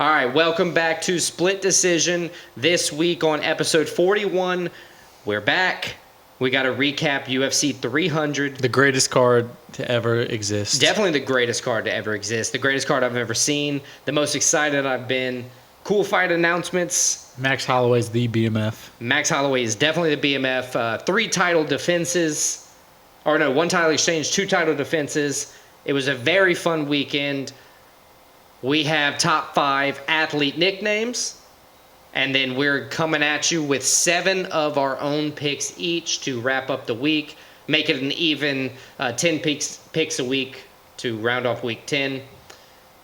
All right, welcome back to Split Decision. This week on episode 41, we're back. We got to recap UFC 300. The greatest card to ever exist. Definitely the greatest card to ever exist. The greatest card I've ever seen. The most excited I've been. Cool fight announcements. Max Holloway's the BMF. Max Holloway is definitely the BMF. 3 title defenses. Or no, 1 title exchange, 2 title defenses. It was a very fun weekend. We have top 5 athlete nicknames, and then we're coming at you with 7 of our own picks each to wrap up the week, make it an even 10 picks a week to round off week 10.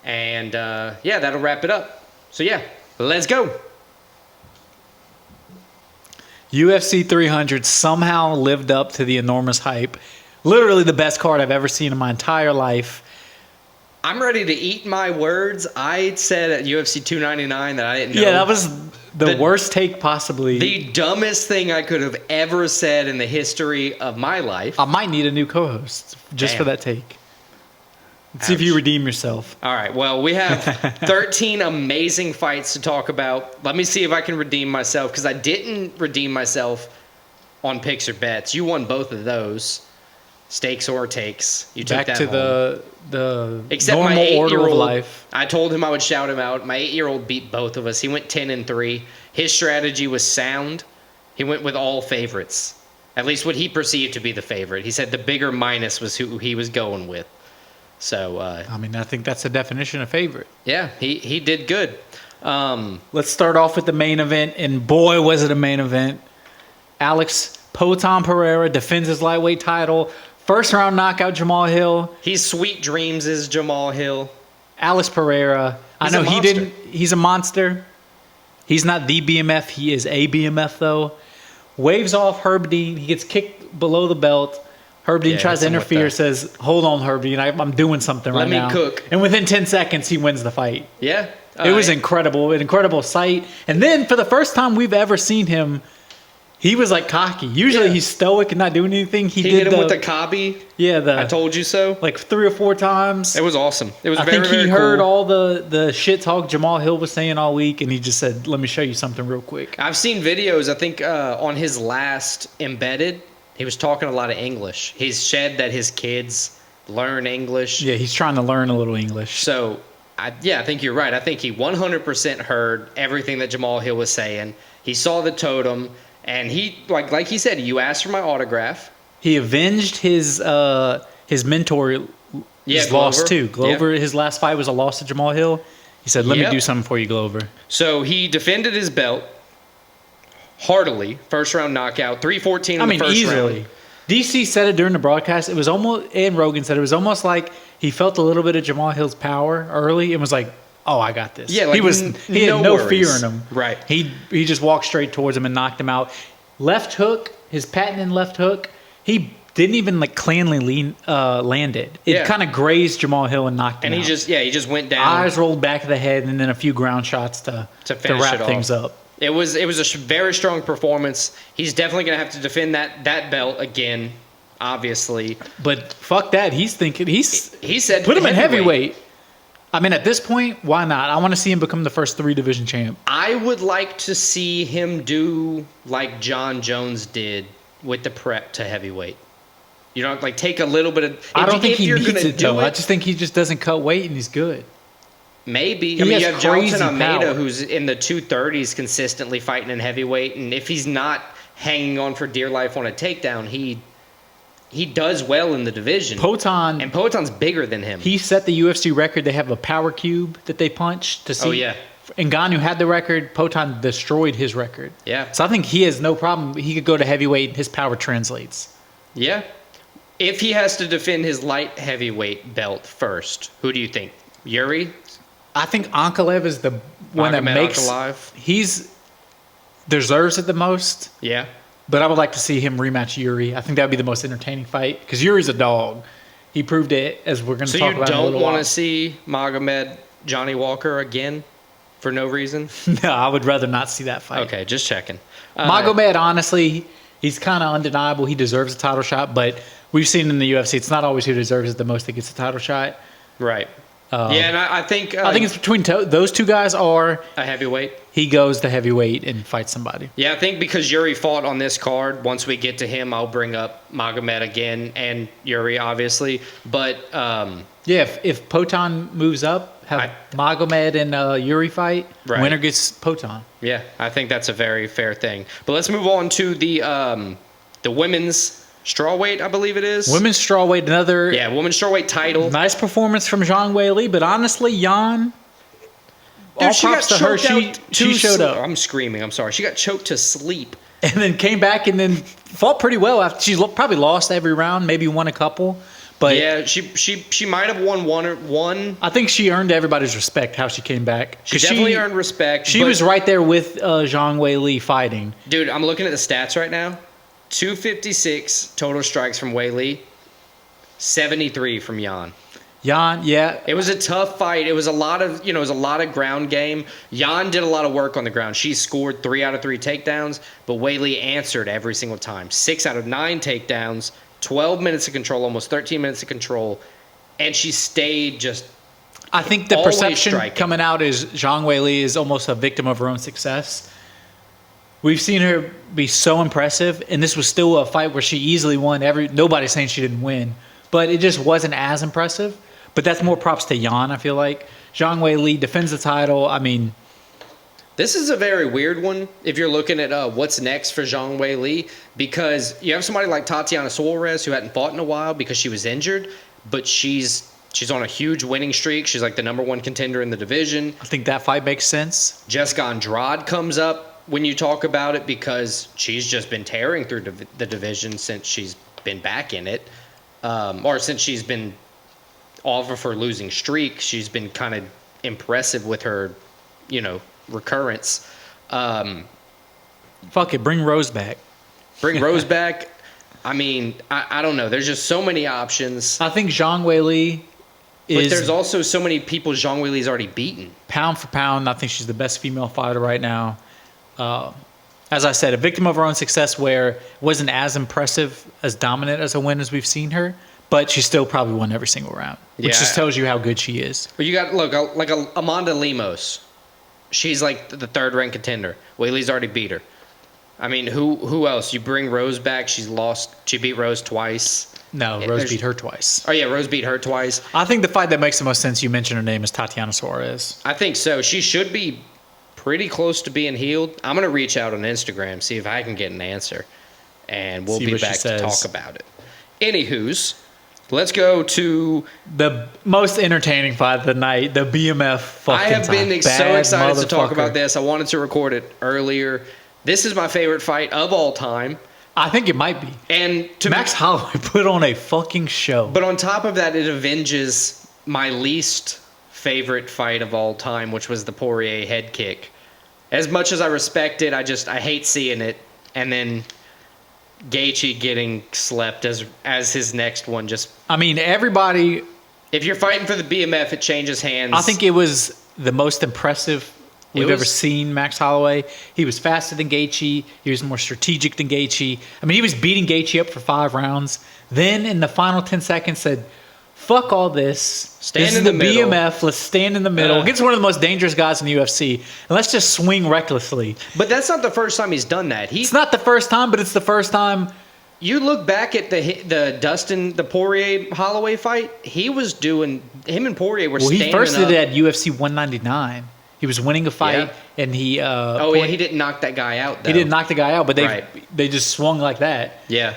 And yeah, that'll wrap it up. So yeah, let's go. UFC 300 somehow lived up to the enormous hype. Literally the best card I've ever seen in my entire life. I'm ready to eat my words. I said at UFC 299 that I didn't know. Yeah, that was the worst take possibly. The dumbest thing I could have ever said in the history of my life. I might need a new co-host just for that take. Let's see if you redeem yourself. All right. Well, we have 13 amazing fights to talk about. Let me see if I can redeem myself, because I didn't redeem myself on picks or bets. You won both of those. Stakes or takes. You took back that to home. the Except normal my 8-year-old, order of life. I told him I would shout him out. My 8-year-old beat both of us. He went 10-3. His strategy was sound. He went with all favorites. At least what he perceived to be the favorite. He said the bigger minus was who he was going with. So I mean, I think that's the definition of favorite. Yeah, he did good. Let's start off with the main event, and boy, was it a main event. Alex Poatan Pereira defends his lightweight title. First round knockout Jamal Hill. He's sweet dreams is Jamal Hill. Alex Pereira. He's I know he's a monster. He's not the BMF. He is a BMF though. Waves off Herb Dean. He gets kicked below the belt. Herb Dean tries to interfere, says, hold on, Herb Dean. I'm doing something right now. Let me cook. And within 10 seconds, he wins the fight. Yeah. It was incredible. An incredible sight. And then for the first time we've ever seen him, he was like cocky. Usually he's stoic and not doing anything. He did hit him with the cobby. Yeah, I told you so. Like 3 or 4 times. It was awesome. It was I think he heard all the shit talk Jamal Hill was saying all week, and he just said, let me show you something real quick. I've seen videos, I think, on his last Embedded, he was talking a lot of English. He's said that his kids learn English. Yeah, he's trying to learn a little English. So, I think you're right. I think he 100% heard everything that Jamal Hill was saying. He saw the totem, and he, like he said, you asked for my autograph. He avenged his mentor. His loss too. Glover, his last fight was a loss to Jamal Hill. He said, let me do something for you, Glover. So he defended his belt heartily. First round knockout. 3-14 in the first easily. round. DC said it during the broadcast. It was almost, and Rogan said it was almost like he felt a little bit of Jamal Hill's power early and was like, oh, I got this. Yeah, like he had no fear in him. Right. He just walked straight towards him and knocked him out. Left hook, his patented left hook, he didn't even cleanly land it. It kind of grazed Jamal Hill and knocked him out. And he just went down. Eyes rolled back of the head, and then a few ground shots to wrap things up. It was a very strong performance. He's definitely going to have to defend that belt again, obviously. But fuck that. He said put him in heavyweight. I mean, at this point, why not? I want to see him become the first 3-division champ. I would like to see him do like John Jones did with the prep to heavyweight. You know, take a little bit of... I don't think he needs it, though. I just think he just doesn't cut weight, and he's good. Maybe. You have Jonathan Almeida, who's in the 230s consistently fighting in heavyweight, and if he's not hanging on for dear life on a takedown, he does well in the division. And Potan's bigger than him. He set the UFC record. They have a power cube that they punch to see. Oh, yeah. Ngannou had the record. Poatan destroyed his record. Yeah. So I think he has no problem. He could go to heavyweight, and his power translates. Yeah. If he has to defend his light heavyweight belt first, who do you think? Yuri? I think Ankalaev is the one that makes... He's deserves it the most. Yeah. But I would like to see him rematch Yuri. I think that would be the most entertaining fight because Yuri's a dog. He proved it, as we're going to talk about in a little while. So you don't want to see Magomed Johnny Walker again for no reason? No, I would rather not see that fight. Okay, just checking. Magomed, honestly, he's kind of undeniable. He deserves a title shot, but we've seen in the UFC, it's not always who deserves it the most that gets a title shot. Right. And I think it's between those two guys, or a heavyweight. He goes to heavyweight and fights somebody. Yeah, I think because Yuri fought on this card, once we get to him, I'll bring up Magomed again and Yuri, obviously. But if Potan moves up, have Magomed and Yuri fight. Right. Winner gets Potan. Yeah, I think that's a very fair thing. But let's move on to the women's strawweight, I believe it is. Women's strawweight, another women's strawweight title. Nice performance from Zhang Weili, but honestly, Yan. Dude, she got choked out. She showed up. I'm screaming. I'm sorry. She got choked to sleep. And then came back and then fought pretty well. After she probably lost every round, maybe won a couple. But yeah, she might have won one. I think she earned everybody's respect how she came back. She definitely earned respect. She was right there with Zhang Weili fighting. Dude, I'm looking at the stats right now. 256 total strikes from Weili, 73 from Yan. Yan, yeah. It was a tough fight. It was a lot of ground game. Yan did a lot of work on the ground. She scored 3 out of 3 takedowns, but Weili answered every single time. 6 out of 9 takedowns, 12 minutes of control, almost 13 minutes of control, and she stayed just I think the perception striking. Coming out is Zhang Weili is almost a victim of her own success. We've seen her be so impressive, and this was still a fight where she easily won. Nobody's saying she didn't win, but it just wasn't as impressive. But that's more props to Yan, I feel like. Zhang Weili defends the title. I mean, this is a very weird one if you're looking at what's next for Zhang Weili, because you have somebody like Tatiana Suarez who hadn't fought in a while because she was injured, but she's on a huge winning streak. She's like the #1 contender in the division. I think that fight makes sense. Jessica Andrade comes up when you talk about it because she's just been tearing through the division since she's been back in it, or since she's been off of her losing streak. She's been kind of impressive with her, recurrence. Fuck it, bring Rose back. Bring Rose back. I mean, I don't know. There's just so many options. I think Zhang Weili But there's also so many people Zhang Weili's already beaten. Pound for pound, I think she's the best female fighter right now. As I said, a victim of her own success where it wasn't as impressive, as dominant as a win as we've seen her, but she still probably won every single round, which just tells you how good she is. But you got, like Amanda Lemos. She's like the 3rd-ranked contender. Weili's already beat her. I mean, who else? You bring Rose back. She beat Rose twice. No, Rose beat her twice. Oh, yeah, Rose beat her twice. I think the fight that makes the most sense, you mentioned her name, is Tatiana Suarez. I think so. She should be pretty close to being healed. I'm going to reach out on Instagram, see if I can get an answer, and we'll be back to talk about it. Anywho's, let's go to the most entertaining fight of the night, the BMF fucking I have been so excited to talk about this. I wanted to record it earlier. This is my favorite fight of all time. I think it might be. And Max Holloway put on a fucking show. But on top of that, it avenges my least favorite fight of all time, which was the Poirier head kick. As much as I respect it, I hate seeing it. And then Gaethje getting slept as his next one. Everybody. If you're fighting for the BMF, it changes hands. I think it was the most impressive we've ever seen Max Holloway. He was faster than Gaethje. He was more strategic than Gaethje. He was beating Gaethje up for 5 rounds. Then in the final 10 seconds said, fuck all this. This is the BMF. Let's stand in the middle. Against one of the most dangerous guys in the UFC. And let's just swing recklessly. But that's not the first time he's done that. It's not the first time, but it's the first time. You look back at the Poirier Holloway fight, him and Poirier were standing up. He first did it at UFC 199. He was winning a fight, and he... he didn't knock that guy out, though. He didn't knock the guy out, but they just swung like that. Yeah.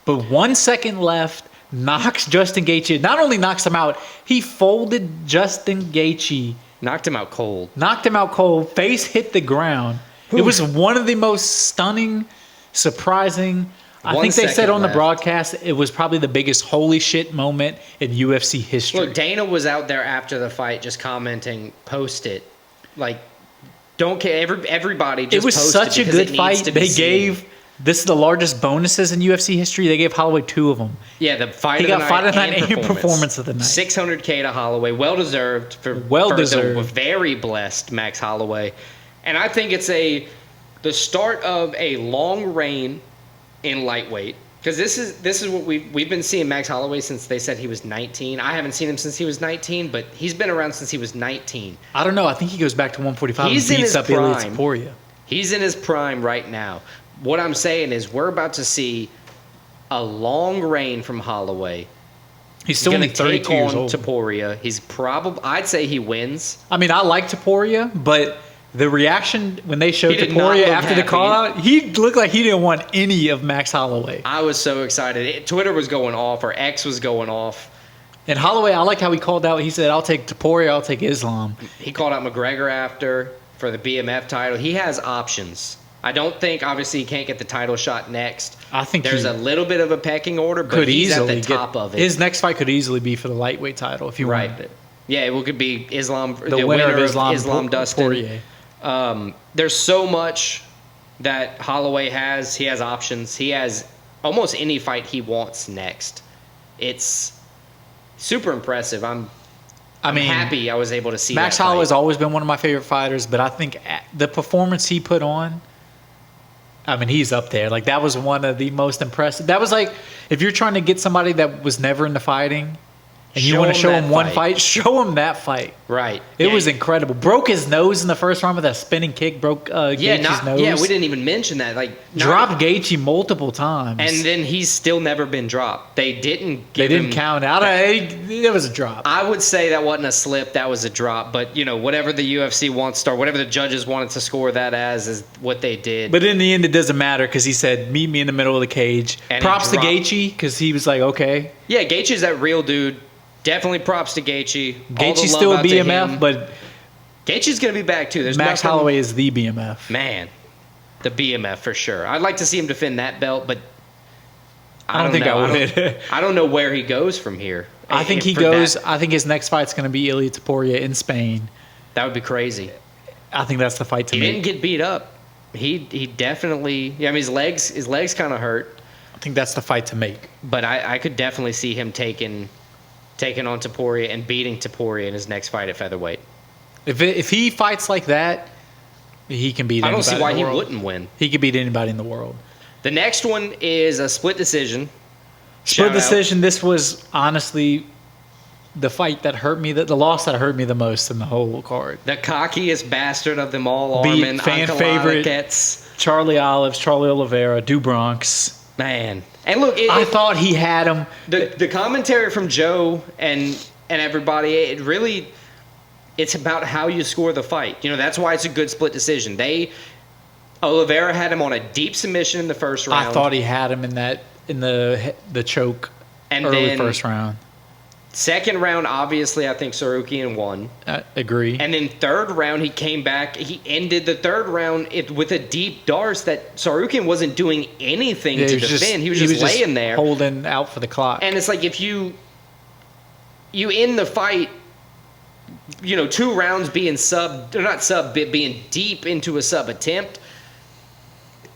But 1 second left, knocks Justin Gaethje. Not only knocks him out, he folded Justin Gaethje. Knocked him out cold. Face hit the ground. It was one of the most stunning, surprising... I think they said on the broadcast it was probably the biggest holy shit moment in UFC history. Look, Dana was out there after the fight just commenting, post it. Like, don't care. Everybody just post it. It was such a good fight. They gave, this is the largest bonuses in UFC history. They gave Holloway 2 of them. Yeah, the fight of the night. He got fight of the night and performance of the night. $600K to Holloway. Well-deserved. For the very blessed Max Holloway. And I think it's the start of a long reign in lightweight Because this is what we've been seeing Max Holloway since they said he was 19. I haven't seen him since he was 19, but he's been around since he was 19. I don't know. I think he goes back to 145 He's and in beats his up Ilya prime. Taporia. He's in his prime right now. What I'm saying is we're about to see a long reign from Holloway. He's still only 32 years old. Taporia. He's probably, I'd say he wins. I mean, I like Taporia, but the reaction when they showed He did not Taporia look after the happy. call out, he looked like he didn't want any of Max Holloway. I was so excited. Twitter was going off, or X was going off. And Holloway, I like how he called out. He said, I'll take Taporia, I'll take Islam. He called out McGregor after for the BMF title. He has options. I don't think, obviously, he can't get the title shot next. I think there's he a little bit of a pecking order, but could he's at easily the top of it. His next fight could easily be for the lightweight title if he wanted it. Yeah, it could be Islam, The winner of Islam Dustin. Poirier. There's so much that Holloway has. He has options. He has almost any fight he wants next. It's super impressive. I'm happy I was able to see Max that fight. Holloway's always been one of my favorite fighters, but I think the performance he put on, I mean, he's up there. Like, that was one of the most impressive. That was like, if you're trying to get somebody that was never into fighting, and you want to show him one fight, show him that fight. Right. It was incredible. Broke his nose in the first round with that spinning kick. Broke Gaethje's nose. Yeah, we didn't even mention that. Dropped Gaethje multiple times. And then he's still never been dropped. They didn't count out. It was a drop. I would say that wasn't a slip. That was a drop. But, whatever the UFC wants or whatever the judges wanted to score that as is what they did. But in the end, it doesn't matter because he said, meet me in the middle of the cage. And props to Gaethje because he was like, okay. Yeah, Gaethje's that real dude. Definitely props to Gaethje. Gaethje's still a BMF, but Gaethje's going to be back too. There's Max Holloway is the BMF. Man, the BMF for sure. I'd like to see him defend that belt, but I don't think I would. I don't know where he goes from here. I think he goes. I think his next fight's going to be Ilya Taporia in Spain. That would be crazy. I think that's the fight to make. He didn't get beat up. He definitely. Yeah, I mean his legs kind of hurt. I think that's the fight to make. But I could definitely see him taking on Taporia and beating Taporia in his next fight at featherweight. If he fights like that, he can beat anybody. I don't see why he wouldn't win. He could beat anybody in the world. The next one is a split decision. Split decision. This was honestly the fight that hurt me, the loss that hurt me the most in the whole card. The cockiest bastard of them all, Armin. Fan favorite. Charlie Oliveira, Dubronx. Man. And look, I thought he had him. The commentary from Joe and everybody, it's about how you score the fight. That's why it's a good split decision. Oliveira had him on a deep submission in the first round. I thought he had him in the choke and early then, first round. Second round, obviously, I think Sarukian won. Agree. And then third round, he came back. He ended the third round with a deep darce that Sarukian wasn't doing anything to defend. He was just laying there. Holding out for the clock. And it's like if you end the fight, 2 rounds being being deep into a sub attempt,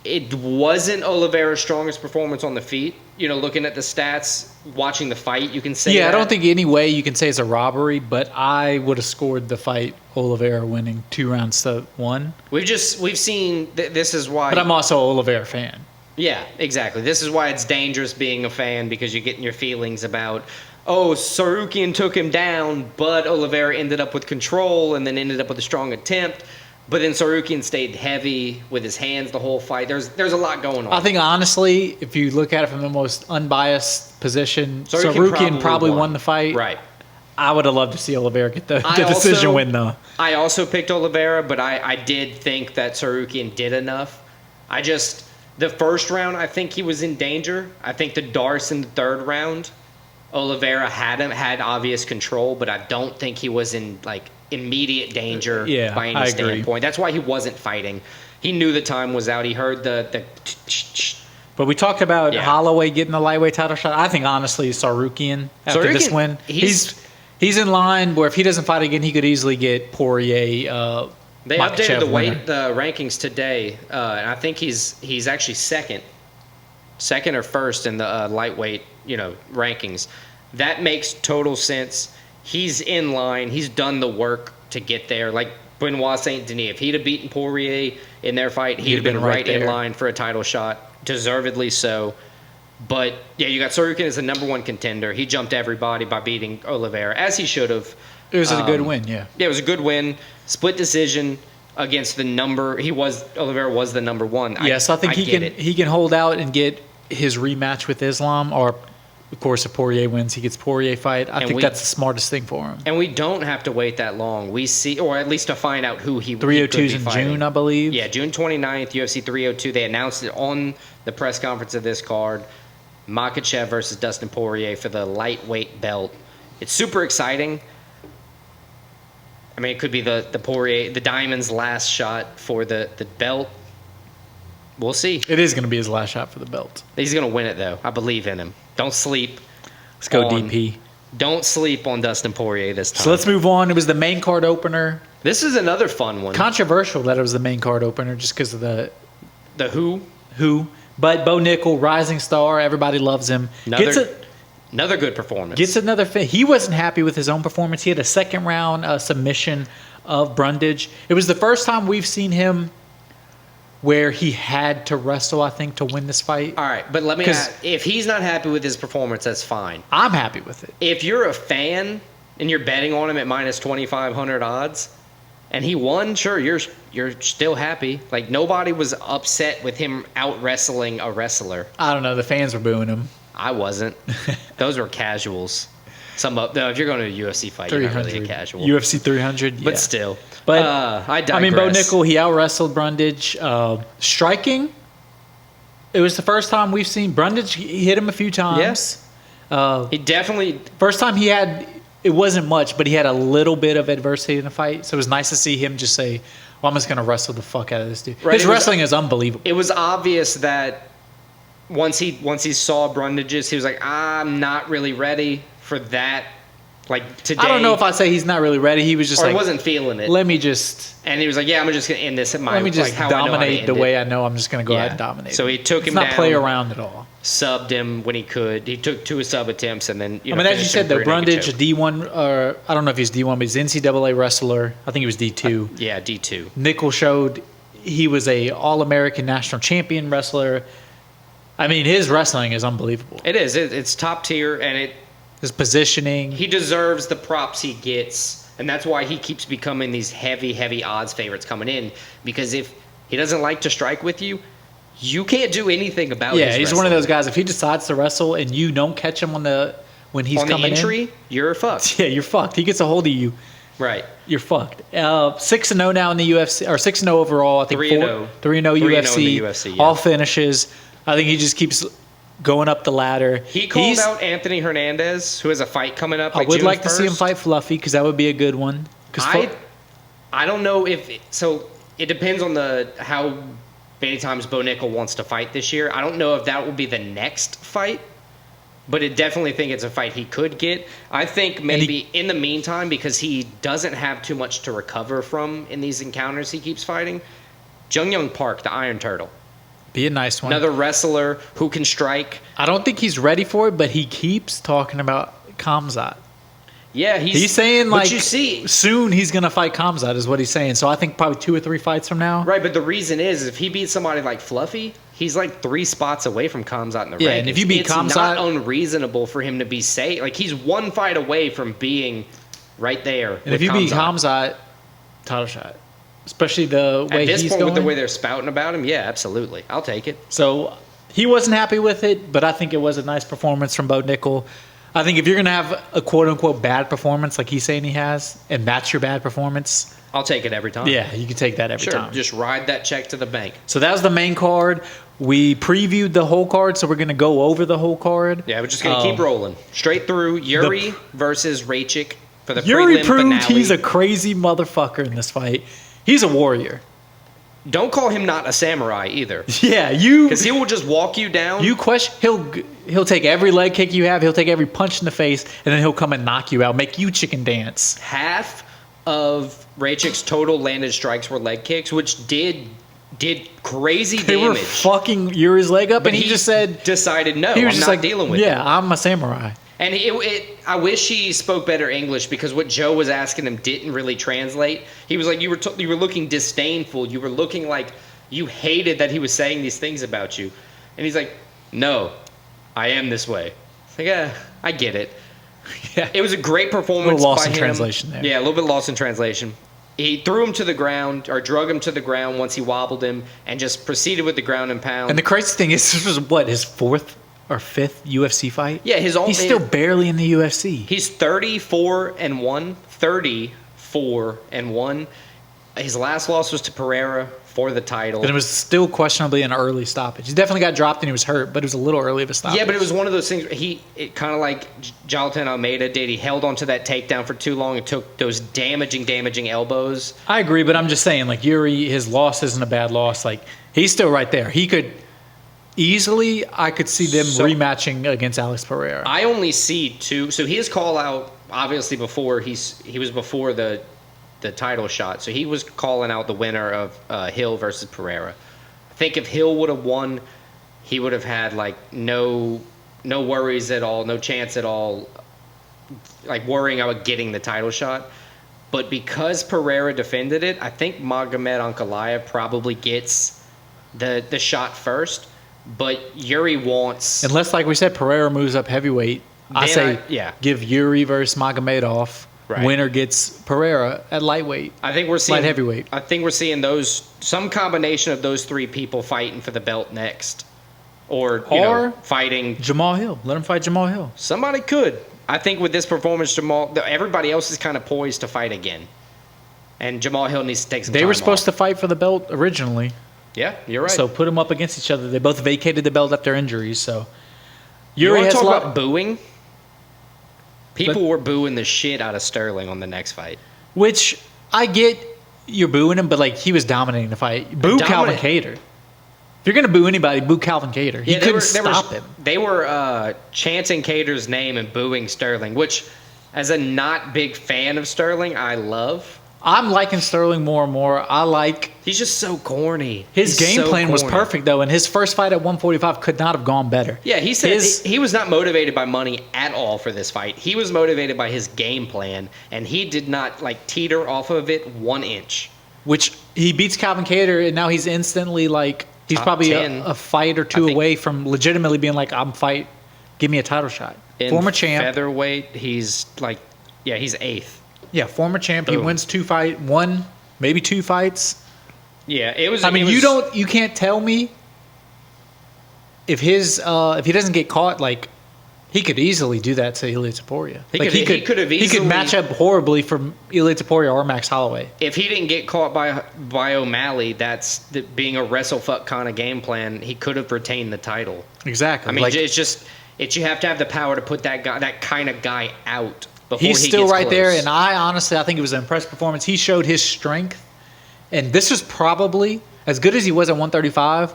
it wasn't Oliveira's strongest performance on the feet. Looking at the stats, watching the fight, you can say that. I don't think any way you can say it's a robbery, but I would have scored the fight Oliveira winning 2 rounds to 1. We've seen this is why. But I'm also an Oliveira fan. Yeah, exactly. This is why it's dangerous being a fan because you get in your feelings about, Sarukian took him down, but Oliveira ended up with control and then ended up with a strong attempt. But then Sarukian stayed heavy with his hands the whole fight. There's a lot going on. I think, honestly, if you look at it from the most unbiased position, Sarukian probably won the fight. Right. I would have loved to see Oliveira get the decision win, though. I also picked Oliveira, but I did think that Sarukian did enough. The first round, I think he was in danger. I think the darce in the third round, Oliveira had obvious control, but I don't think he was in, immediate danger by any standpoint. That's why he wasn't fighting. He knew the time was out. He heard the But we talked about Holloway getting the lightweight title shot. I think, honestly, Sarukian, after this win, he's in line where if he doesn't fight again, he could easily get Poirier. They updated the rankings today, and I think he's actually second or first in the lightweight rankings. That makes total sense. He's in line. He's done the work to get there. Like Benoit Saint Denis, if he'd have beaten Poirier in their fight, he'd have been right in line for a title shot, deservedly so. But yeah, you got Sorokin as the number 1 contender. He jumped everybody by beating Oliveira, as he should have. It was a good win, yeah. Yeah, it was a good win. Split decision against the number. Oliveira was the number 1. Yeah, so I think he can hold out and get his rematch with Islam, or of course if Poirier wins, he gets Poirier fight. I think that's the smartest thing for him. And we don't have to wait that long. We see, or at least to find out who he 302's in fighting. June, I believe. Yeah, June 29th, UFC 302. They announced it on the press conference of this card. Makhachev versus Dustin Poirier for the lightweight belt. It's super exciting. I mean, it could be the Poirier, the Diamond's last shot for the belt. We'll see. It is going to be his last shot for the belt. He's going to win it, though. I believe in him. Don't sleep. Let's go DP. Don't sleep on Dustin Poirier this time. So let's move on. It was the main card opener. This is another fun one. Controversial that it was the main card opener just because of the who. But Bo Nickel, rising star, everybody loves him. Another good performance. Gets another fit. He wasn't happy with his own performance. He had a second round submission of Brundage. It was the first time we've seen him where he had to wrestle, I think, to win this fight. All right, but let me ask, if he's not happy with his performance, that's fine. I'm happy with it. If you're a fan and you're betting on him at minus 2,500 odds, and he won, sure, you're still happy. Like, nobody was upset with him out wrestling a wrestler. I don't know. The fans were booing him. I wasn't. Those were casuals. No, if you're going to a UFC fight, you're not really a casual. UFC 300, but still. But I digress. I mean, Bo Nickel, he out wrestled Brundage. Striking, it was the first time we've seen Brundage. He hit him a few times. Yes. He definitely. First time he had. It wasn't much, but he had a little bit of adversity in the fight. So it was nice to see him just say, well, I'm just going to wrestle the fuck out of this dude. Right. His wrestling is unbelievable. It was obvious that once he saw Brundage's, he was like, I'm not really ready for that. Like today. I don't know if I'd say he's not really ready. He was just he wasn't feeling it. Let me just. And he was like, yeah, I'm just going to end this at my. Let me just dominate the way I know I'm just going to go out and dominate. So he took him down. Not play around at all. Subbed him when he could. He took 2 sub attempts and then, as you said, though, Brundage, D1, or I don't know if he's D1, but he's NCAA wrestler. I think he was D2. Yeah, D2. Nickel showed he was a All-American national champion wrestler. I mean, his wrestling is unbelievable. It is. It's top tier, and his positioning. He deserves the props he gets, and that's why he keeps becoming these heavy odds favorites coming in, because if he doesn't like to strike with you, you can't do anything about it. Yeah, he's one of those guys. If he decides to wrestle and you don't catch him when he's coming in, entry, you're fucked. Yeah, you're fucked. He gets a hold of you. Right. You're fucked. 6-0 now in the UFC, or 6-0 overall. I think 3-0 UFC. UFC, yeah. All finishes. I think he just keeps going up the ladder. He called out Anthony Hernandez, who has a fight coming up. I would like to see him fight Fluffy, because that would be a good one. I don't know if so. It depends on how many times Bo Nickel wants to fight this year. I don't know if that will be the next fight, but I definitely think it's a fight he could get. I think maybe in the meantime, because he doesn't have too much to recover from in these encounters he keeps fighting, Jung Young Park, the Iron Turtle. Be a nice one. Another wrestler who can strike. I don't think he's ready for it, but he keeps talking about Khamzat. Yeah, he's saying like you see, soon he's going to fight Khamzat is what he's saying. So I think probably 2 or 3 fights from now. Right, but the reason is if he beats somebody like Fluffy, he's like 3 spots away from Khamzat in the rankings. Yeah, and if you beat Khamzat, it's not unreasonable for him to be safe. Like he's 1 fight away from being right there. And if you beat Khamzat, title shot. Especially the way he's going. At this point, with the way they're spouting about him, yeah, absolutely. I'll take it. So he wasn't happy with it, but I think it was a nice performance from Bo Nickel. I think if you're going to have a quote-unquote bad performance like he's saying he has, and that's your bad performance, I'll take it every time. Yeah, you can take that every time. Just ride that check to the bank. So that was the main card. We previewed the whole card, so we're going to go over the whole card. Yeah, we're just going to keep rolling. Straight through Yuri versus Raychik for the Yuri prelim proved finale. He's a crazy motherfucker in this fight. He's a warrior. Don't call him not a samurai either. Yeah, because he will just walk you down. You question. He'll take every leg kick you have. He'll take every punch in the face, and then he'll come and knock you out, make you chicken dance. Half of Raychik's total landed strikes were leg kicks, which did crazy damage. They were fucking Yuri's leg up, but and he just decided no. He was I'm just not dealing with it. Yeah, I'm a samurai. And I wish he spoke better English, because what Joe was asking him didn't really translate. He was like, you were looking disdainful. You were looking like you hated that he was saying these things about you. And he's like, no, I am this way. It's like, yeah, I get it. Yeah. It was a great performance. A little lost by in him. translation there. Yeah, a little bit lost in translation. He threw him to the ground or drug him to the ground once he wobbled him and just proceeded with the ground and pound. And the crazy thing is, this was what, his 4th or 5th UFC fight? Yeah, he's still barely in the UFC. He's 34-1. 34-1. His last loss was to Pereira for the title. And it was still questionably an early stoppage. He definitely got dropped and he was hurt, but it was a little early of a stoppage. Yeah, but it was one of those things. It kind of like Jonathan Almeida did. He held onto that takedown for too long and took those damaging elbows. I agree, but I'm just saying, like, Yuri, his loss isn't a bad loss. Like, he's still right there. He could easily, I could see them rematching against Alex Pereira. I only see two. So his call out, obviously, before he was before the title shot. So he was calling out the winner of Hill versus Pereira. I think if Hill would have won, he would have had like no worries at all, no chance at all, like worrying about getting the title shot. But because Pereira defended it, I think Magomed Ankalaev probably gets the shot first. But Yuri wants, unless, like we said, Pereira moves up heavyweight. I say give Yuri versus Magomedov. Right. Winner gets Pereira at lightweight. I think we're seeing light heavyweight. I think we're seeing some combination of those three people fighting for the belt next, or fighting Jamal Hill. Let him fight Jamal Hill. Somebody could. I think with this performance, everybody else is kind of poised to fight again, and Jamal Hill needs to take some. They time were supposed off. to fight for the belt originally. Yeah, you're right. So put them up against each other. They both vacated the belt after injuries. So Yuri has talk about booing. People were booing the shit out of Sterling on the next fight. Which, I get you're booing him, but like he was dominating the fight. Boo Calvin Kattar. If you're going to boo anybody, boo Calvin Kattar. He couldn't stop him. They were chanting Kattar's name and booing Sterling, which, as a not big fan of Sterling, I love. I'm liking Sterling more and more. He's just so corny. His game plan was perfect, though, and his first fight at 145 could not have gone better. Yeah, he said he was not motivated by money at all for this fight. He was motivated by his game plan, and he did not teeter off of it 1 inch. Which he beats Calvin Kattar, and now he's instantly he's probably a fight or two away from legitimately being give me a title shot. Former champ. Featherweight, he's he's 8th. Yeah, former champ. Boom. He wins one, maybe 2 fights. Yeah, it was. You can't tell me if he doesn't get caught, he could easily do that to Ilia Topuria. He could match up horribly for Ilia Topuria or Max Holloway. If he didn't get caught by O'Malley, that's being a wrestle fuck kind of game plan. He could have retained the title. Exactly. I mean, you have to have the power to put that kind of guy out. He's still right there, and I think it was an impressive performance. He showed his strength, and this was probably, as good as he was at 135,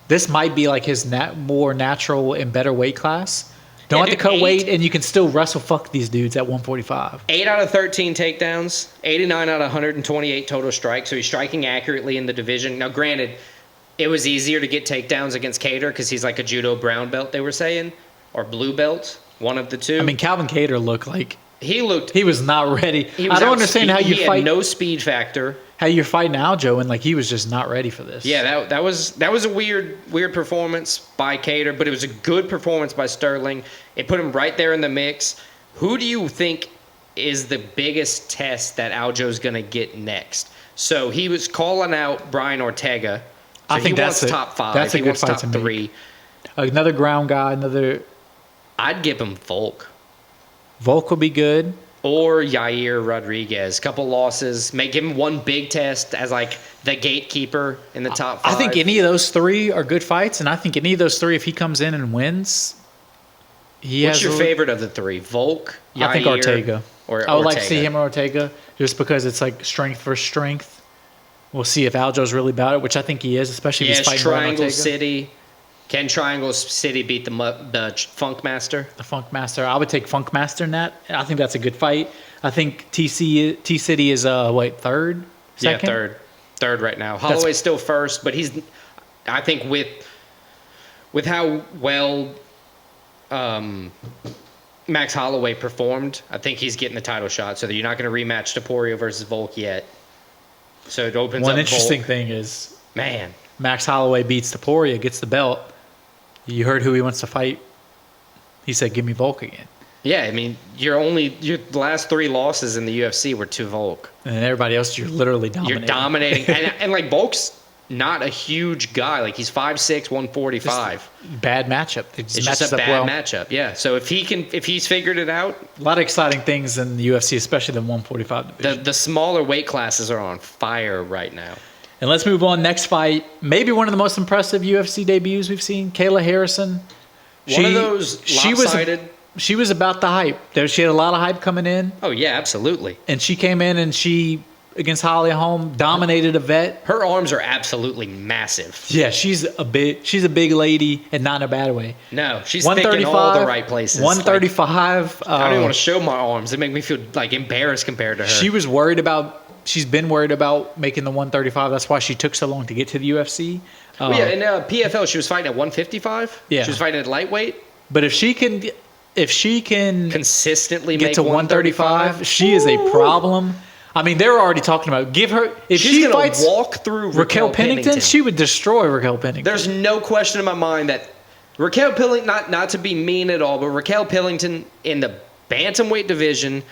this might be his more natural and better weight class. Don't have to cut weight, and you can still wrestle fuck these dudes at 145. 8 out of 13 takedowns, 89 out of 128 total strikes, so he's striking accurately in the division. Now, granted, it was easier to get takedowns against Kattar because he's like a judo brown belt, they were saying, or blue belt, one of the two. I mean, Calvin Kattar looked like... He was not ready. I don't understand how you fight. He had no speed factor. How you're fighting Aljo, and he was just not ready for this. Yeah, that was a weird performance by Kattar, but it was a good performance by Sterling. It put him right there in the mix. Who do you think is the biggest test that Aljo's going to get next? So he was calling out Brian Ortega. So I think he wants top 5. That's a good fight top to 3. Another ground guy. I'd give him Volk. Volk will be good. Or Yair Rodriguez. Couple losses. Give him one big test as the gatekeeper in the top 5. I think any of those 3 are good fights, and I think any of those 3, if he comes in and wins, What's your favorite of the 3? Volk, Yair, I think Ortega. I would like to see him or Ortega, just because it's strength versus strength. We'll see if Aljo's really about it, which I think he is, especially if he's fighting Triangle Ortega. City. Can Triangle City beat the Funk Master? The Funk Master. I would take Funk Master in that. I think that's a good fight. I think T-City is, 3rd? Second? Yeah, third right now. Holloway's still first, but I think with how well Max Holloway performed, I think he's getting the title shot. So that you're not going to rematch Topuria versus Volk yet. So it opens up One interesting Volk. thing is, man, Max Holloway beats Topuria, gets the belt. You heard who he wants to fight He said, "Give me Volk again." Yeah, I mean, your last 3 losses in the UFC were to Volk. And everybody else, you're literally dominating. You're dominating. and like, Volk's not a huge guy. Like, he's 5'6", 145. Bad matchup. It's just a bad matchup, yeah. So if he's figured it out. A lot of exciting things in the UFC, especially the 145 division. The smaller weight classes are on fire right now. And let's move on. Next fight, maybe one of the most impressive UFC debuts we've seen, Kayla Harrison. One of those lopsided. She was about the hype. She had a lot of hype coming in. Oh, yeah, absolutely. And she came in and against Holly Holm, dominated a vet. Her arms are absolutely massive. Yeah, she's a big lady, and not in a bad way. No, she's thick in all the right places. 135. I don't even want to show my arms. They make me feel like embarrassed compared to her. She's been worried about making the 135. That's why she took so long to get to the UFC. In PFL, she was fighting at 155. Yeah. She was fighting at lightweight. But if she can consistently get make to 135, she is a problem. I mean, they're already talking about if she fights walk through Raquel Pennington, she would destroy Raquel Pennington. There's no question in my mind that Raquel Pennington, not to be mean at all, but Raquel Pennington in the bantamweight division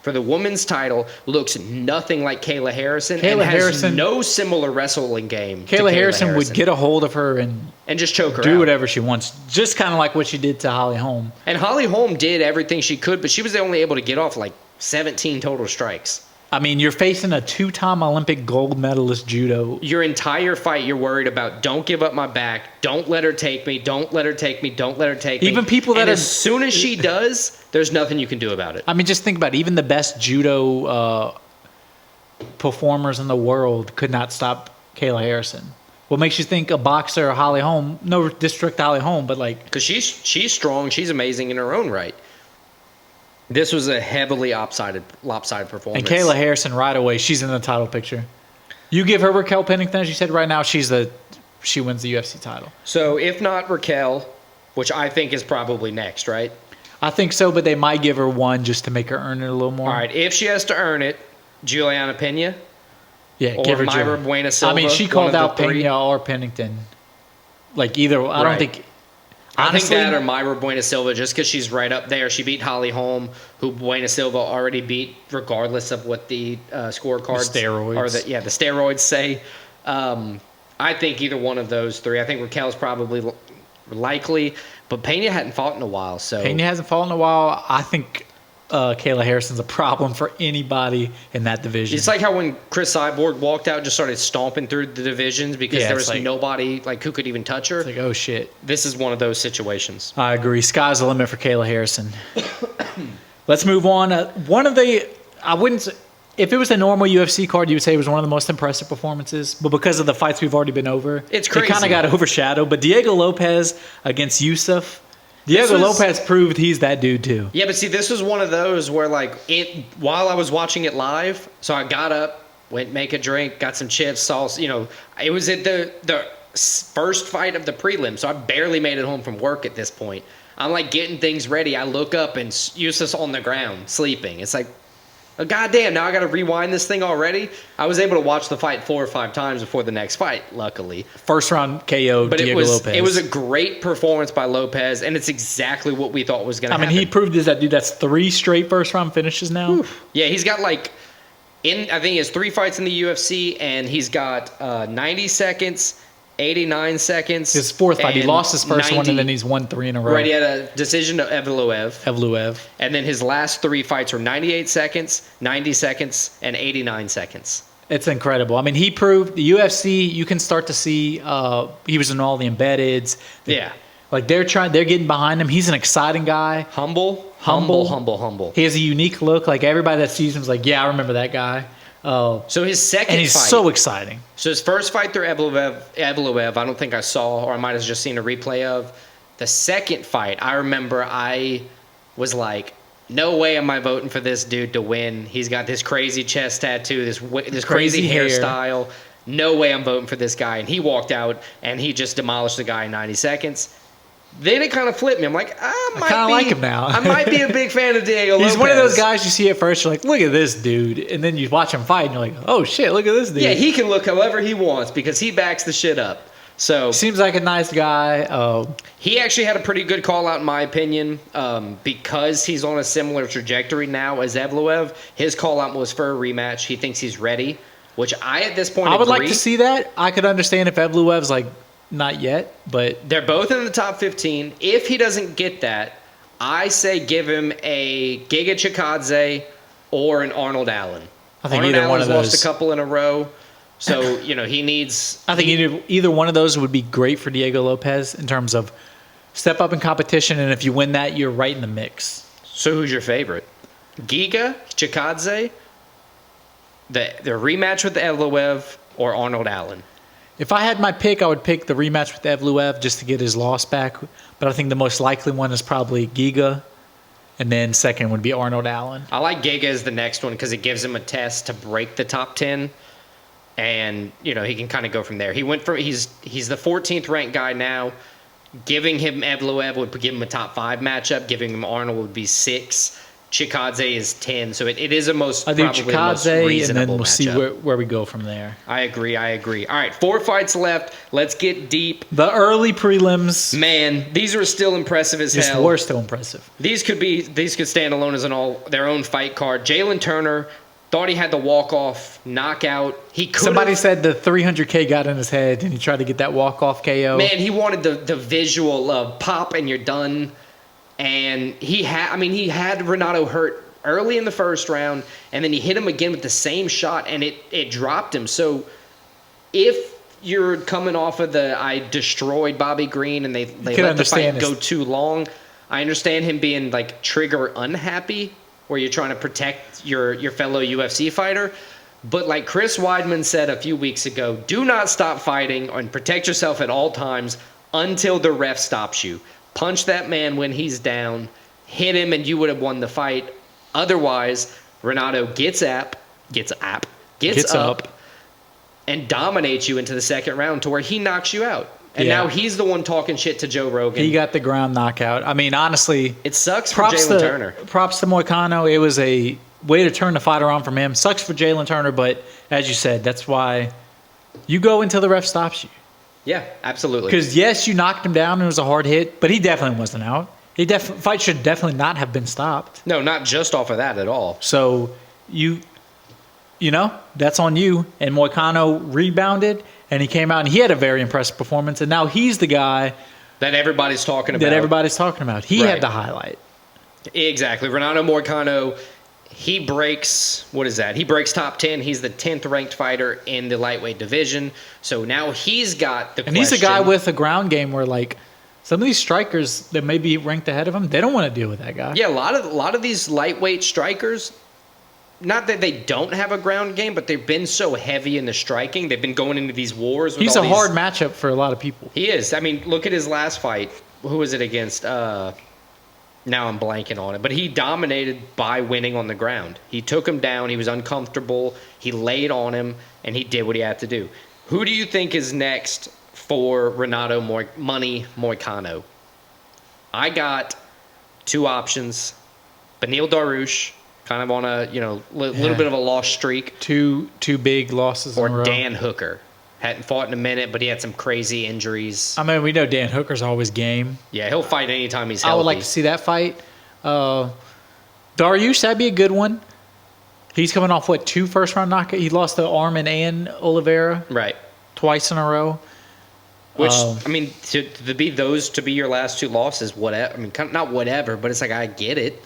for the women's title looks nothing like Kayla Harrison. Has no similar wrestling game. Kayla Harrison would get a hold of her and just choke her do out. Whatever she wants, just kind of like what she did to Holly Holm. And Holly Holm did everything she could, but she was only able to get off like 17 total strikes. I mean, you're facing a 2-time Olympic gold medalist judo. Your entire fight, you're worried about, don't give up my back. Don't let her take me. Don't let her take me. Don't let her take me. Even people that as soon as she does, there's nothing you can do about it. I mean, just think about it. Even the best judo performers in the world could not stop Kayla Harrison. What makes you think a boxer, Holly Holm, no disrespect to Holly Holm, but like... Because she's strong. She's amazing in her own right. This was a heavily lopsided performance. And Kayla Harrison, right away, she's in the title picture. You give her Raquel Pennington, as you said right now, she wins the UFC title. So if not Raquel, which I think is probably next, right? I think so, but they might give her one just to make her earn it a little more. All right, if she has to earn it, Juliana Pena. Yeah, or give her Mayra Buena Silva. I mean, she called out Pena or Pennington. Like either, I don't think. Honestly, I think that or Mayra Buena Silva, just because she's right up there. She beat Holly Holm, who Buena Silva already beat, regardless of what the scorecards the steroids say. I think either one of those three. I think Raquel's probably likely, but Pena hadn't fought in a while. So Pena hasn't fought in a while. I think Kayla Harrison's a problem for anybody in that division. It's like how when Chris Cyborg walked out and just started stomping through the divisions because there was nobody who could even touch her. It's like, oh, shit. This is one of those situations. I agree. Sky's the limit for Kayla Harrison. Let's move on. I wouldn't say, if it was a normal UFC card, you would say it was one of the most impressive performances. But because of the fights we've already been over, it's crazy. It kind of got overshadowed. But Diego Lopez against Yusuf. Diego Lopez proved he's that dude too. Yeah, but see, this was one of those where while I was watching it live, so I got up, went make a drink, got some chips, sauce. It was at the first fight of the prelim, so I barely made it home from work at this point. I'm like getting things ready. I look up and Yusuf's on the ground sleeping. It's like, oh, goddamn! Now I got to rewind this thing already. I was able to watch the fight 4 or 5 times before the next fight. Luckily, first round KO. But Diego Lopez. It was a great performance by Lopez, and it's exactly what we thought was going to happen. I mean, he proved that dude. That's 3 straight first round finishes now. Oof. Yeah, he's got I think he has 3 fights in the UFC, and he's got 90 seconds. 89 seconds. His 4th fight. He lost his first one, and then he's won 3 in a row. Right, he had a decision to Evloev. And then his last 3 fights were 98 seconds, 90 seconds, and 89 seconds. It's incredible. I mean, he proved the UFC, you can start to see he was in all the embeddeds. Yeah. Like they're getting behind him. He's an exciting guy. Humble. He has a unique look. Like everybody that sees him is like, yeah, I remember that guy. So his second fight. And he's so exciting. So his first fight through Evloev, I don't think I saw, or I might have just seen a replay of. The second fight, I remember I was like, no way am I voting for this dude to win. He's got this crazy chest tattoo, this crazy hairstyle. No way I'm voting for this guy. And he walked out, and he just demolished the guy in 90 seconds. Then it kind of flipped me. I'm like, I kind of like him now. I might be a big fan of Diego Lopez. He's one of those guys you see at first, you're like, look at this dude. And then you watch him fight, and you're like, oh, shit, look at this dude. Yeah, he can look however he wants because he backs the shit up. So Seems like a nice guy. he actually had a pretty good call out, in my opinion, because he's on a similar trajectory now as Evloev. His call out was for a rematch. He thinks he's ready, which at this point I would agree. like to see that. I could understand if Evloev's like not yet, but They're both in the top 15. If he doesn't get that, I say give him a Giga Chikadze or an Arnold Allen. I think Arnold either one Allen's of those. lost a couple in a row, so he needs. I think either one of those would be great for Diego Lopez in terms of step up in competition, and if you win that, you're right in the mix. So who's your favorite? Giga Chikadze, the rematch with Evloev, or Arnold Allen? If I had my pick, I would pick the rematch with Evloev just to get his loss back. But I think the most likely one is probably Giga, and then second would be Arnold Allen. I like Giga as the next one because it gives him a test to break the top 10, and he can kind of go from there. He's the 14th ranked guy now. Giving him Evloev would give him a top 5 matchup. Giving him Arnold would be 6. Chikadze is 10, so it is a most I do probably the most Chikadze, reasonable and then we'll see matchup. where we go from there. I agree. All right, 4 fights left. Let's get deep. The early prelims, Man, these are still impressive as just hell. were still impressive. These could stand alone as their own fight card. Jalen Turner thought he had the walk-off knockout. He could. Somebody said the 300K got in his head, and he tried to get that walk-off KO. Man, he wanted the visual of pop and you're done. And he had Renato hurt early in the first round, and then he hit him again with the same shot, and it dropped him. So if you're coming off of I destroyed Bobby Green and they let the fight go too long, I understand him being like trigger unhappy, where you're trying to protect your fellow UFC fighter. But like Chris Weidman said a few weeks ago, do not stop fighting and protect yourself at all times until the ref stops you. Punch that man when he's down, hit him, and you would have won the fight. Otherwise, Renato gets up, and dominates you into the second round to where he knocks you out. And now he's the one talking shit to Joe Rogan. He got the ground knockout. I mean, honestly, it sucks for Jalen Turner. Props to Moicano. It was a way to turn the fight around from him. Sucks for Jalen Turner, but as you said, that's why you go until the ref stops you. Yeah, absolutely. Because, yes, you knocked him down and it was a hard hit, but he definitely wasn't out. Fight should definitely not have been stopped. No, not just off of that at all. So, that's on you. And Moicano rebounded, and he came out, and he had a very impressive performance. And now he's the guy that everybody's talking about. He had the highlight. Exactly. Renato Moicano, he breaks, what is that? He breaks top 10. He's the 10th ranked fighter in the lightweight division. So now he's got the question. And he's a guy with a ground game where, like, some of these strikers that may be ranked ahead of him, they don't want to deal with that guy. Yeah, a lot of these lightweight strikers, not that they don't have a ground game, but they've been so heavy in the striking. They've been going into these wars. He's a hard matchup for a lot of people. He is. I mean, look at his last fight. Who was it against? Now I'm blanking on it. But he dominated by winning on the ground. He took him down. He was uncomfortable. He laid on him, and he did what he had to do. Who do you think is next for Renato Moicano? I got 2 options. Beneil Dariush, kind of on a little bit of a loss streak. Two big losses in a row. Or Dan Hooker. Hadn't fought in a minute, but he had some crazy injuries. I mean, we know Dan Hooker's always game. Yeah, he'll fight anytime he's healthy. I would like to see that fight. Dariush, that'd be a good one. He's coming off, 2 first-round knockouts? He lost to Arman and Oliveira. Right. Twice in a row. Which, I mean, to be your last 2 losses, whatever. I mean, not whatever, but it's like, I get it.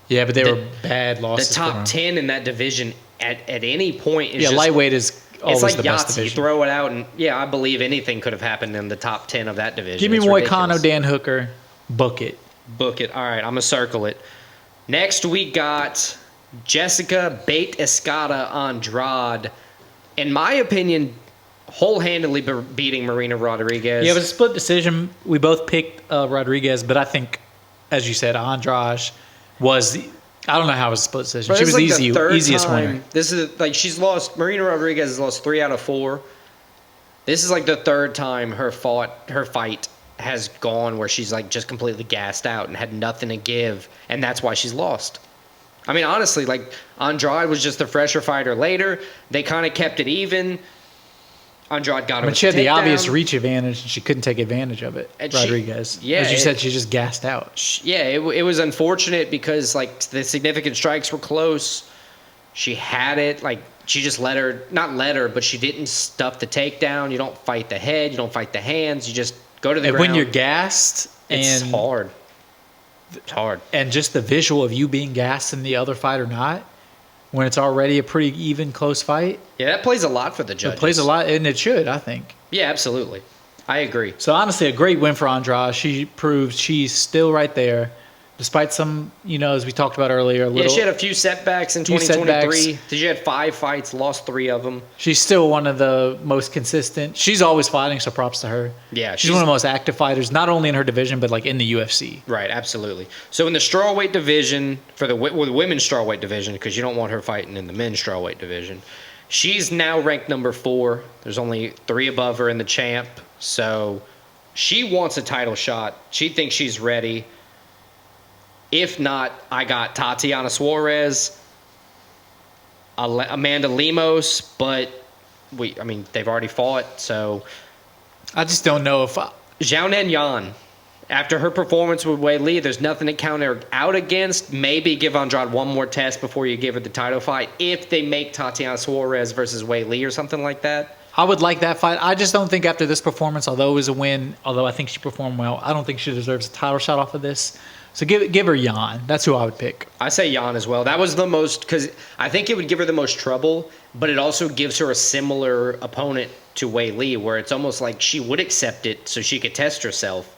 Yeah, but they were bad losses. The top 10 in that division at any point is lightweight is always it's like the best Yahtzee. division. Throw it out, and I believe anything could have happened in the top 10 of that division. Give me Moicano, Dan Hooker. Book it. Book it. All right, I'm going to circle it. Next, we got Jessica Bate Escada Andrade. In my opinion, whole-handedly beating Marina Rodriguez. Yeah, it was a split decision. We both picked Rodriguez, but I think, as you said, Andrade was I don't know how it was a split decision. She was the easiest winner. This is Marina Rodriguez has lost 3 out of 4. This is like the 3rd time her fight has gone where she's like just completely gassed out and had nothing to give, and that's why she's lost. I mean, honestly, like Andrade was just the fresher fighter later. They kind of kept it even. Andrade got her. I mean, with she had the obvious takedown. reach advantage, and she couldn't take advantage of it. And Rodriguez, yeah, as you said, she just gassed out. Yeah, it was unfortunate because like the significant strikes were close. She had it. Like she just not let her, but she didn't stuff the takedown. You don't fight the head. You don't fight the hands. You just go to the And ground. when you're gassed, it's and hard. It's hard. And just the visual of you being gassed and the other fighter not, when it's already a pretty even, close fight. Yeah, that plays a lot for the judges. It plays a lot, and it should, I think. Yeah, absolutely. I agree. So honestly, a great win for Andrade. She proved she's still right there, despite some, as we talked about earlier. Yeah, she had a few setbacks in few 2023. She had 5 fights, lost 3 of them. She's still one of the most consistent. She's always fighting, so props to her. Yeah, she's one of the most active fighters, not only in her division, but like in the UFC. Right, absolutely. So in the strawweight division, for the women's strawweight division, because you don't want her fighting in the men's strawweight division, she's now ranked number 4. There's only 3 above her in the champ. So she wants a title shot. She thinks she's ready. If not, I got Tatiana Suarez, Amanda Lemos, but they've already fought. So I just don't know if Xiaonan Yan, after her performance with Wei Li, there's nothing to count her out against. Maybe give Andrade one more test before you give her the title fight. If they make Tatiana Suarez versus Wei Li or something like that. I would like that fight. I just don't think after this performance, although it was a win, although I think she performed well, I don't think she deserves a title shot off of this. So give her Yan. That's who I would pick. I say Yan as well. That was the most, because I think it would give her the most trouble, but it also gives her a similar opponent to Wei Li, where it's almost like she would accept it so she could test herself.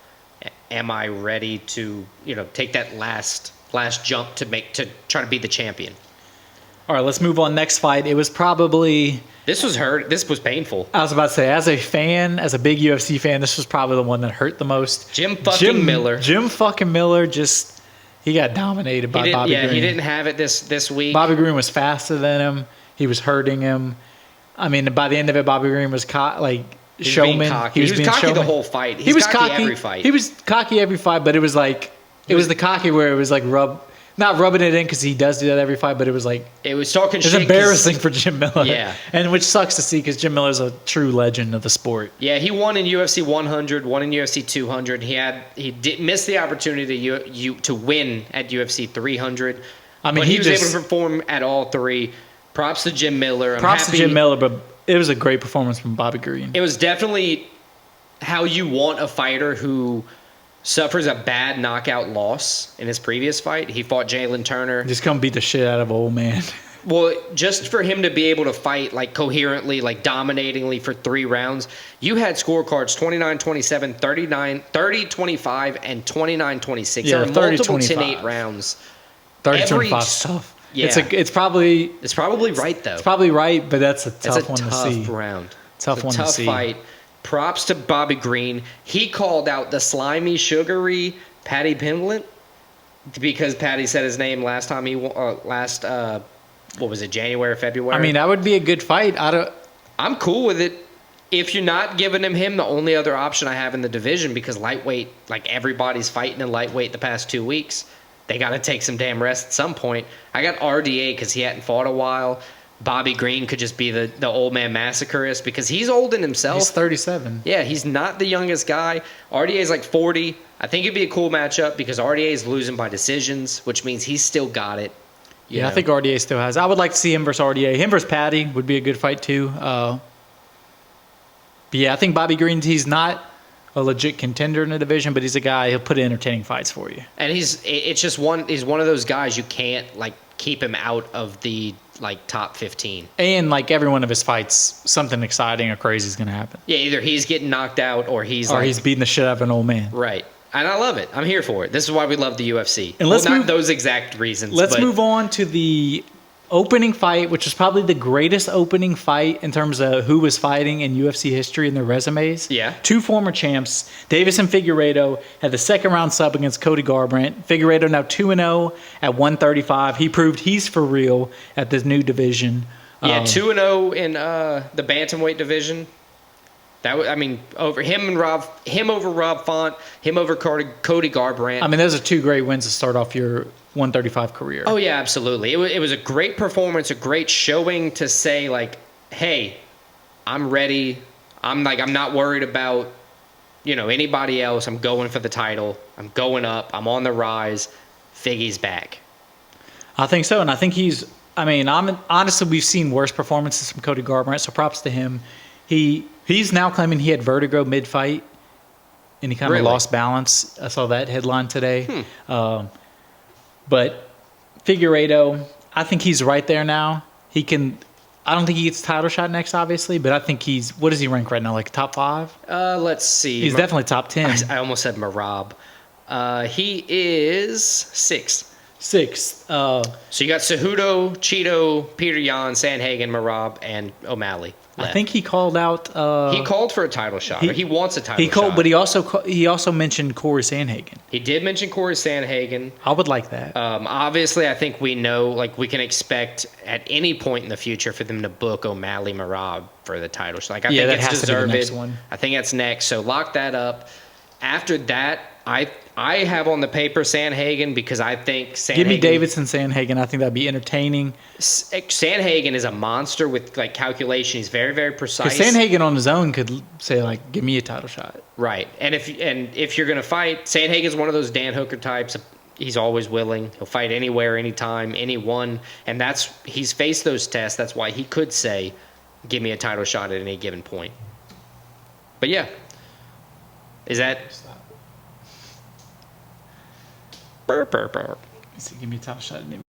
Am I ready to, take that last jump to try to be the champion? All right, let's move on. Next fight. It was probably... This was painful. I was about to say, as a fan, as a big UFC fan, this was probably the one that hurt the most. Jim fucking Miller, he got dominated by Bobby Green. Yeah, he didn't have it this week. Bobby Green was faster than him. He was hurting him. I mean, by the end of it, Bobby Green was showman. He was being cocky the whole fight. He was cocky every fight. He was cocky every fight, but it was like it was the cocky where it was like not rubbing it in because he does do that every fight, but it was like it was talking shit. It's embarrassing for Jim Miller. Yeah, and which sucks to see because Jim Miller's a true legend of the sport. Yeah, he won in UFC 100, won in UFC 200. He did miss the opportunity to win at UFC 300. I mean, but he was able to perform at all 3. Props to Jim Miller. Props to Jim Miller, but it was a great performance from Bobby Green. It was definitely how you want a fighter who suffers a bad knockout loss in his previous fight. He fought Jalen Turner. Just come beat the shit out of old man. Well, just for him to be able to fight like coherently, like dominatingly for 3 rounds, you had scorecards 29-27, 30-25, and 29-26. Yeah, there were multiple 10-8 rounds. 30-25 is tough. Yeah. It's probably right though. It's probably right, but that's a tough one to see. Round. Tough one to see. Fight. Props to Bobby Green. He called out the slimy, sugary Paddy Pimblett because Paddy said his name last time he what was it, January or February? I mean, that would be a good fight. I'm cool with it. If you're not giving him the only other option I have in the division, because lightweight, like everybody's fighting in lightweight the past 2 weeks, they got to take some damn rest at some point. I got RDA because he hadn't fought a while. Bobby Green could just be the old man massacrist because he's old in himself. He's 37. Yeah, he's not the youngest guy. RDA is like 40. I think it'd be a cool matchup because RDA is losing by decisions, which means he's still got it. Yeah, I think RDA still has. I would like to see him versus RDA. Him versus Paddy would be a good fight too. But yeah, I think Bobby Green, he's not a legit contender in the division, but he's a guy, he'll put in entertaining fights for you. And he's one of those guys you can't keep him out of the top 15. And every one of his fights, something exciting or crazy is going to happen. Yeah, either he's getting knocked out or he's beating the shit out of an old man. Right. And I love it. I'm here for it. This is why we love the UFC. And not those exact reasons. Let's move on to the opening fight, which is probably the greatest opening fight in terms of who was fighting in UFC history and their resumes. Yeah. 2 former champs, Davis and Figueiredo, had the second round sub against Cody Garbrandt. Figueiredo now 2-0 at 135. He proved he's for real at this new division. Yeah, 2-0 in the bantamweight division. Over over Rob Font, him over Cody Garbrandt. I mean, those are 2 great wins to start off your 135 career. Oh yeah, absolutely. It was a great performance, a great showing to say hey, I'm ready. I'm not worried about, anybody else. I'm going for the title. I'm going up. I'm on the rise. Figgy's back. I think so, and I think honestly, we've seen worse performances from Cody Garbrandt, so props to him. He's now claiming he had vertigo mid-fight, and he kind of lost balance. I saw that headline today. But Figueiredo, I think he's right there now. I don't think he gets title shot next, obviously, but I think what does he rank right now? Like top 5? Let's see. He's definitely top 10. I almost said Marab. He is 6th. 6th. So you got Cejudo, Cheeto, Peter Yan, Sandhagen, Marab, and O'Malley left. I think he called out. He called for a title shot. He wants a title shot. But he also mentioned Corey Sandhagen. He did mention Corey Sandhagen. I would like that. Obviously, I think we know, we can expect at any point in the future for them to book O'Malley, Marab for the title shot. I think that it's has deserved. to be the next one. I think that's next. So lock that up. After that, I have on the paper Sandhagen because I think Sandhagen... Give me Davidson Sandhagen. I think that'd be entertaining. Sandhagen is a monster with calculation. He's very, very precise. Because Sandhagen on his own could say give me a title shot. Right. And if you're gonna fight, Sandhagen's one of those Dan Hooker types. He's always willing. He'll fight anywhere, anytime, anyone. And he's faced those tests. That's why he could say, give me a title shot at any given point. But yeah. Is that... Burr. Give me a title shot.